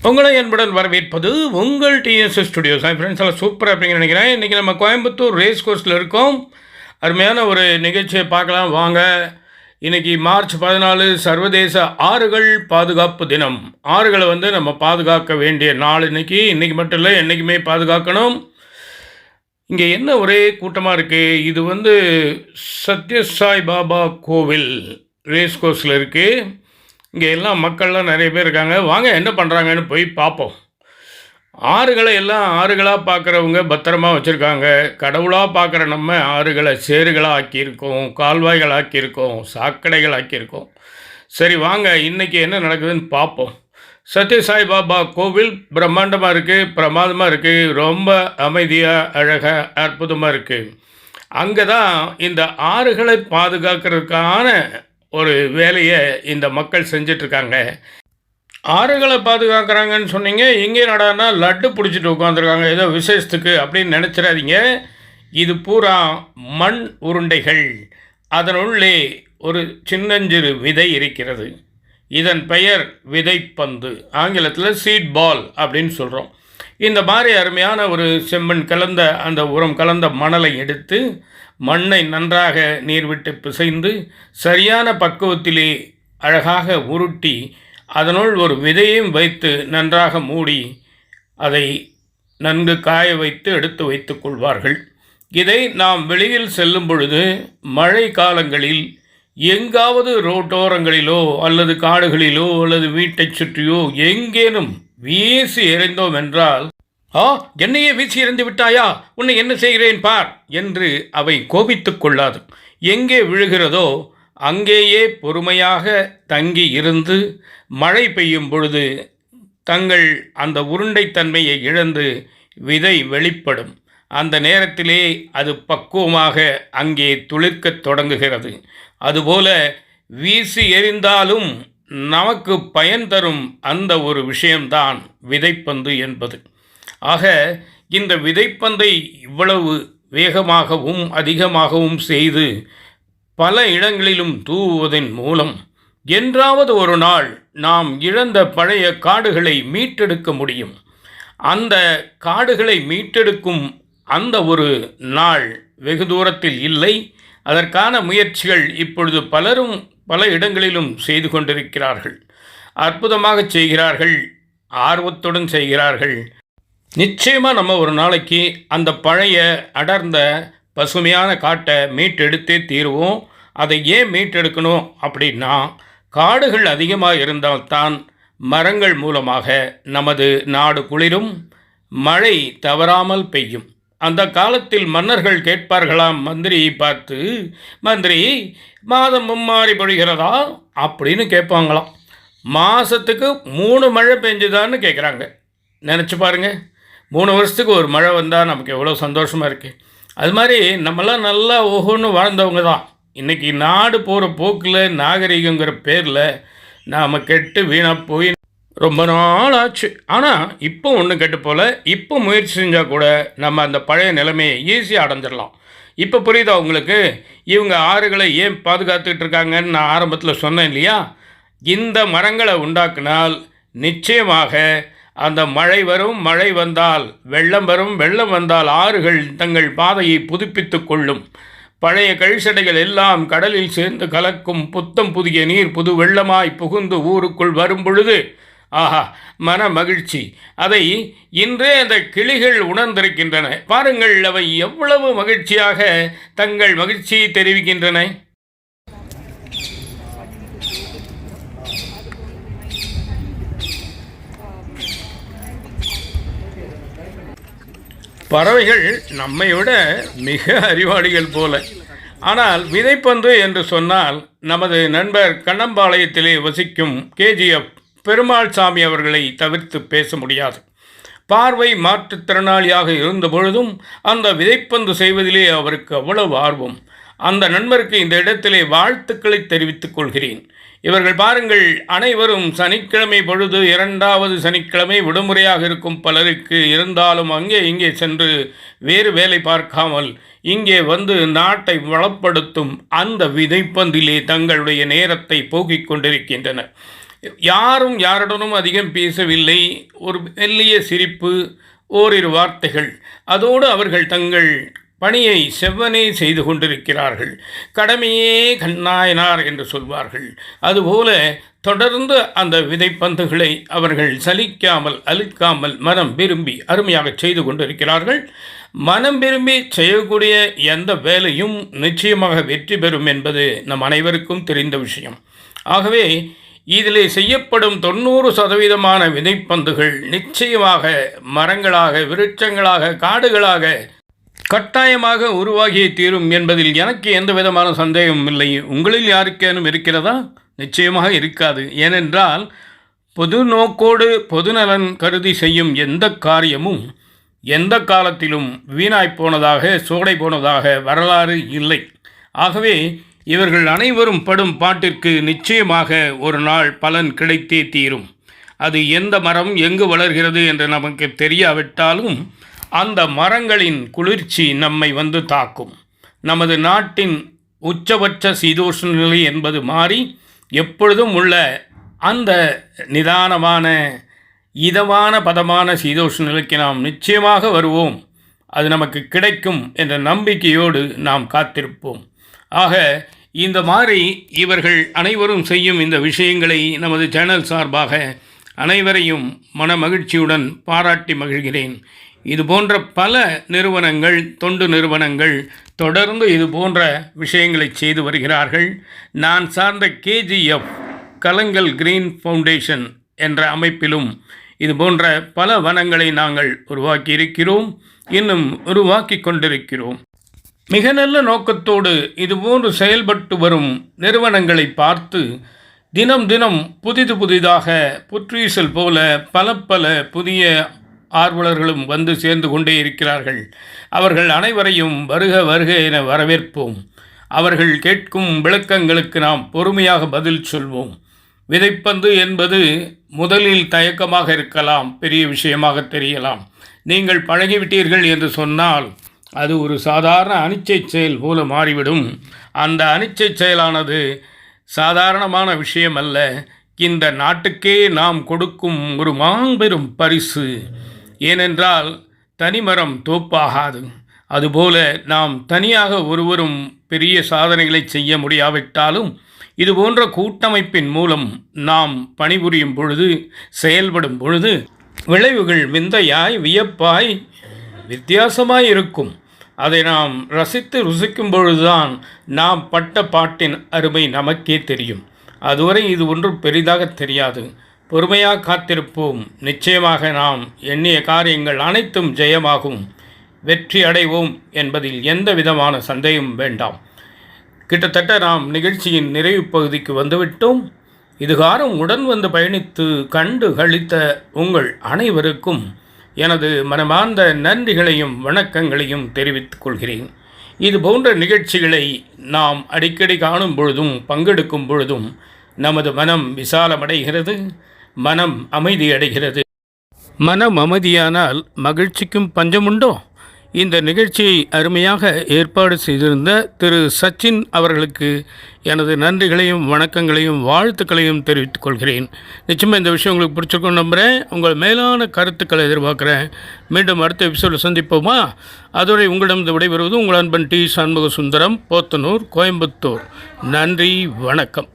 உங்களை என்புடன் வரவேற்பது உங்கள் டிஎஸ்எஸ் ஸ்டுடியோஸ். ஃப்ரெண்ட்ஸ் எல்லாம் சூப்பராக இருப்பீங்கன்னு நினைக்கிறேன். இன்றைக்கி நம்ம கோயம்புத்தூர் ரேஸ் கோர்ஸில் இருக்கோம். அருமையான ஒரு நிகழ்ச்சியை பார்க்கலாம் வாங்க. இன்றைக்கி மார்ச் 14 சர்வதேச ஆறுகள் பாதுகாப்பு தினம். ஆறுகளை நம்ம பாதுகாக்க வேண்டிய நாள் இன்றைக்கி மட்டும் இல்லை, என்றைக்குமே பாதுகாக்கணும். இங்கே என்ன ஒரே கூட்டமாக இருக்குது, இது சத்யசாய் பாபா கோவில் ரேஸ் கோர்ஸில் இருக்குது. இங்கே எல்லாம் மக்கள்லாம் நிறைய பேர் இருக்காங்க. வாங்க என்ன பண்ணுறாங்கன்னு போய் பார்ப்போம். ஆறுகளை எல்லாம் ஆறுகளாக பார்க்குறவங்க பத்திரமாக வச்சுருக்காங்க. கடவுளாக பார்க்குற நம்ம ஆறுகளை சேறுகளாக ஆக்கியிருக்கோம், கால்வாய்கள் ஆக்கியிருக்கோம், சாக்கடைகள் ஆக்கியிருக்கோம். சரி வாங்க இன்றைக்கி என்ன நடக்குதுன்னு பார்ப்போம். சத்யசாய் பாபா கோவில் பிரம்மாண்டமாக இருக்குது, பிரமாதமாக இருக்குது, ரொம்ப அமைதியாக அழகாக அற்புதமாக இருக்குது. அங்கே தான் இந்த ஆறுகளை பாதுகாக்கிறதுக்கான ஒரு வேலையை இந்த மக்கள் செஞ்சிட்ருக்காங்க. ஆறுகளை பாதுகாக்கிறாங்கன்னு சொன்னீங்க, இங்கே நடானா லட்டு பிடிச்சிட்டு உட்காந்துருக்காங்க ஏதோ விசேஷத்துக்கு அப்படின்னு நினச்சிடாதீங்க. இது பூரா மண் உருண்டைகள். அதனுள்ளே ஒரு சின்னஞ்சிறு விதை இருக்கிறது. இதன் பெயர் விதைப்பந்து, ஆங்கிலத்தில் சீட் பால் அப்படின்னு சொல்கிறோம். இந்த மாதிரி அருமையான ஒரு செம்மண் கலந்த அந்த உரம் கலந்த மணலை எடுத்து மண்ணை நன்றாக நீர் விட்டு பிசைந்து சரியான பக்குவத்திலே அழகாக உருட்டி அதனுள் ஒரு விதையும் வைத்து நன்றாக மூடி அதை நன்கு காய வைத்து எடுத்து வைத்து கொள்வார்கள். இதை நாம் வெளியில் செல்லும் பொழுது மழை காலங்களில் எங்காவது ரோட்டோரங்களிலோ அல்லது காடுகளிலோ அல்லது வீட்டை சுற்றியோ எங்கேனும் வீசி எறிந்தோம் என்றால், என்னையே வீசி எறிந்து விட்டாயா, உன்னை என்ன செய்கிறேன் பார் என்று அவை கோபித்து கொள்ளாது. எங்கே விழுகிறதோ அங்கேயே பொறுமையாக தங்கி இருந்து மழை பெய்யும் பொழுது தங்கள் அந்த உருண்டைத்தன்மையை இழந்து விதை வெளிப்படும். அந்த நேரத்திலே அது பக்குவமாக அங்கே துளிர்க்கத் தொடங்குகிறது. அதுபோல வீசி எறிந்தாலும் நமக்கு பயன் தரும் அந்த ஒரு விஷயம்தான் விதைப்பந்து என்பது. ஆக இந்த விதைப்பந்தை இவ்வளவு வேகமாகவும் அதிகமாகவும் செய்து பல இடங்களிலும் தூவுவதன் மூலம் என்றாவது ஒரு நாள் நாம் இழந்த பழைய காடுகளை மீட்டெடுக்க முடியும். அந்த காடுகளை மீட்டெடுக்கும் அந்த ஒரு நாள் வெகு தூரத்தில் இல்லை. அதற்கான முயற்சிகள் இப்பொழுது பலரும் பல இடங்களிலும் செய்து கொண்டிருக்கிறார்கள். அற்புதமாக செய்கிறார்கள், ஆர்வத்துடன் செய்கிறார்கள். நிச்சயமாக நம்ம ஒரு நாளைக்கு அந்த பழைய அடர்ந்த பசுமையான காட்டை மீட்டெடுத்தே தீருவோம். அதை ஏன் மீட்டெடுக்கணும் அப்படின்னா, காடுகள் அதிகமாக இருந்தால்தான் மரங்கள் மூலமாக நமது நாடு குளிரும், மழை தவறாமல் பெய்யும். அந்த காலத்தில் மன்னர்கள் கேட்பார்களாம் மந்திரியை பார்த்து, மந்திரி மாதம் மும்மாறி பொழிகிறதா அப்படின்னு கேட்பாங்களாம். மாதத்துக்கு 3 மழை பெஞ்சுதான்னு கேட்குறாங்க. நினச்சி பாருங்கள், 3 வருஷத்துக்கு ஒரு மழை வந்தால் நமக்கு எவ்வளோ சந்தோஷமாக இருக்குது. அது மாதிரி நம்மளாம் நல்லா ஓஹோன்னு வாழ்ந்தவங்க தான். இன்றைக்கி நாடு போகிற போக்கில் நாகரிகங்கிற பேரில் நாம் கெட்டு வீணாக போய் ரொம்ப நாள் ஆச்சு. ஆனால் இப்போ ஒன்றும் கெட்டு போல். இப்போ முயற்சி செஞ்சால் கூட நம்ம அந்த பழைய நிலைமையை ஈஸியாக அடைஞ்சிடலாம். இப்போ புரியுதா உங்களுக்கு இவங்க ஆறுகளை ஏன் பாதுகாத்துக்கிட்டு இருக்காங்கன்னு நான் ஆரம்பத்தில் சொன்னேன் இல்லையா? இந்த மரங்களை உண்டாக்கினால் நிச்சயமாக அந்த மழை வரும், மழை வந்தால் வெள்ளம் வரும், வெள்ளம் வந்தால் ஆறுகள் தங்கள் பாதையை புதுப்பித்து கொள்ளும். பழைய கழிசடைகள் எல்லாம் கடலில் சேர்ந்து கலக்கும். புத்தம் புதிய நீர் புது வெள்ளமாய் புகுந்து ஊருக்குள் வரும் பொழுது ஆஹா மன மகிழ்ச்சி. அதை இன்றே அந்த கிளிகள் உணர்ந்திருக்கின்றன. பாருங்கள், அவை எவ்வளவு மகிழ்ச்சியாக தங்கள் மகிழ்ச்சியை தெரிவிக்கின்றன. பறவைகள் நம்மை விட மிக அறிவாளிகள் போல. ஆனால் விதைப்பந்து என்று சொன்னால் நமது நண்பர் கண்ணம்பாளையத்திலே வசிக்கும் கேஜிஎஃப் பெருமாள் சாமி அவர்களை தவிர்த்து பேச முடியாது. பார்வை மாற்றுத்திறனாளியாக இருந்த பொழுதும் அந்த விதைப்பந்து செய்வதிலே அவருக்கு அவ்வளவு ஆர்வம். அந்த நண்பருக்கு இந்த இடத்திலே வாழ்த்துக்களை தெரிவித்துக் கொள்கிறேன். இவர்கள் பாருங்கள், அனைவரும் சனிக்கிழமை பொழுது 2வது சனிக்கிழமை விடுமுறையாக இருக்கும் பலருக்கு இருந்தாலும் அங்கே இங்கே சென்று வேறு வேலை பார்க்காமல் இங்கே வந்து நாட்டை வளப்படுத்தும் அந்த விதைப்பந்திலே தங்களுடைய நேரத்தை போக்கிக் கொண்டிருக்கின்றனர். யாரும் யாருடனும் அதிகம் பேசவில்லை. ஒரு மெல்லிய சிரிப்பு, ஓரிரு வார்த்தைகள், அதோடு அவர்கள் தங்கள் பணியை செவ்வனே செய்து கொண்டிருக்கிறார்கள். கடமையே கண்ணாயனார் என்று சொல்வார்கள். அதுபோல தொடர்ந்து அந்த விதைப்பந்துகளை அவர்கள் சலிக்காமல் அழுக்காமல் மனம் விரும்பி அருமையாக செய்து கொண்டிருக்கிறார்கள். மனம் விரும்பி செய்யக்கூடிய எந்த வேலையும் நிச்சயமாக வெற்றி பெறும் என்பது நம் அனைவருக்கும் தெரிந்த விஷயம். ஆகவே இதில் செய்யப்படும் 90% விதைப்பந்துகள் நிச்சயமாக மரங்களாக, விருட்சங்களாக, காடுகளாக கட்டாயமாக உருவாகியே தீரும் என்பதில் எனக்கு எந்த விதமான சந்தேகமும் இல்லை. உங்களில் யாருக்கேனும் இருக்கிறதா? நிச்சயமாக இருக்காது. ஏனென்றால் பொது நோக்கோடு பொதுநலன் கருதி செய்யும் எந்த காரியமும் எந்த காலத்திலும் வீணாய் போனதாக, சோடை போனதாக வரலாறு இல்லை. ஆகவே இவர்கள் அனைவரும் படும் பாட்டிற்கு நிச்சயமாக ஒரு நாள் பலன் கிடைத்தே தீரும். அது எந்த மரம் எங்கு வளர்கிறது என்று நமக்கு தெரியாவிட்டாலும் அந்த மரங்களின் குளிர்ச்சி நம்மை வந்து தாக்கும். நமது நாட்டின் உச்சபட்ச சீதோஷ்ண நிலை என்பது மாறி எப்பொழுதும் உள்ள அந்த நிதானமான இதமான பதமான சீதோஷ்ண நிலைக்கு நாம் நிச்சயமாக வருவோம். அது நமக்கு கிடைக்கும் என்ற நம்பிக்கையோடு நாம் காத்திருப்போம். ஆக இந்த மாதிரி இவர்கள் அனைவரும் செய்யும் இந்த விஷயங்களை நமது சேனல் சார்பாக அனைவரையும் மன மகிழ்ச்சியுடன் பாராட்டி மகிழ்கிறேன். இது போன்ற பல நிறுவனங்கள், தொண்டு நிறுவனங்கள் தொடர்ந்து இது போன்ற விஷயங்களை செய்து வருகிறார்கள். நான் சார்ந்த KGF கலங்கல் கிரீன் ஃபவுண்டேஷன் என்ற அமைப்பிலும் இது போன்ற பல வனங்களை நாங்கள் உருவாக்கி இருக்கிறோம், இன்னும் உருவாக்கி கொண்டிருக்கிறோம். மிக நல்ல நோக்கத்தோடு இதுபோன்று செயல்பட்டு வரும் நிறுவனங்களை பார்த்து தினம் தினம் புதிதாக புற்றீசல் போல பல புதிய ஆர்வலர்களும் வந்து சேர்ந்து கொண்டே இருக்கிறார்கள். அவர்கள் அனைவரையும் வருக வருக என வரவேற்போம். அவர்கள் கேட்கும் விளக்கங்களுக்கு நாம் பொறுமையாக பதில் சொல்வோம். விதைப்பந்து என்பது முதலில் தயக்கமாக இருக்கலாம், பெரிய விஷயமாக தெரியலாம். நீங்கள் பழகிவிட்டீர்கள் என்று சொன்னால் அது ஒரு சாதாரண அனிச்சை செயல் போல மாறிவிடும். அந்த அனிச்சை செயலானது சாதாரணமான விஷயம் அல்ல. இந்த நாட்டுக்கே நாம் கொடுக்கும் ஒரு மாபெரும் பரிசு. ஏனென்றால் தனிமரம் தோப்பாகாது. அதுபோல நாம் தனியாக ஒருவரும் பெரிய சாதனைகளை செய்ய முடியாவிட்டாலும் இதுபோன்ற கூட்டமைப்பின் மூலம் நாம் பணிபுரியும் பொழுது, செயல்படும் பொழுது விளைவுகள் விந்தையாய், வியப்பாய், வித்தியாசமாய் இருக்கும். அதை நாம் ரசித்து ருசிக்கும் பொழுதுதான் நாம் பட்ட பாட்டின் அருமை நமக்கே தெரியும். அதுவரை இது ஒன்றும் பெரிதாக தெரியாது. பொறுமையாக காத்திருப்போம். நிச்சயமாக நாம் எண்ணிய காரியங்கள் அனைத்தும் ஜெயமாகும், வெற்றி அடைவோம் என்பதில் எந்த விதமான சந்தேகமும் வேண்டாம். கிட்டத்தட்ட நாம் நிகழ்ச்சியின் நிறைவு பகுதிக்கு வந்துவிட்டோம். இதுகாரம் உடன் வந்து பயணித்து கண்டு களித்த உங்கள் அனைவருக்கும் எனது மனமார்ந்த நன்றிகளையும் வணக்கங்களையும் தெரிவித்துக் கொள்கிறேன். இது போன்ற நிகழ்ச்சிகளை நாம் அடிக்கடி காணும் பொழுதும் பங்கெடுக்கும் பொழுதும் நமது மனம் விசாலமடைகிறது, மனம் அமைதியடைகிறது. மனம் அமைதியானால் மகிழ்ச்சிக்கும் பஞ்சமுண்டோ? இந்த நிகழ்ச்சியை அருமையாக ஏற்பாடு செய்திருந்த திரு சச்சின் அவர்களுக்கு எனது நன்றிகளையும் வணக்கங்களையும் வாழ்த்துக்களையும் தெரிவித்துக் கொள்கிறேன். நிச்சயமாக இந்த விஷயம் உங்களுக்கு பிடிச்சிருக்கும் நம்புகிறேன். உங்கள் மேலான கருத்துக்களை எதிர்பார்க்குறேன். மீண்டும் அடுத்த எபிசோடில் சந்திப்போமா? அதோடு உங்களிடம் விடைபெறுவது உங்கள் அன்பன் டி. சண்முக சுந்தரம், போத்தனூர், கோயம்புத்தூர். நன்றி, வணக்கம்.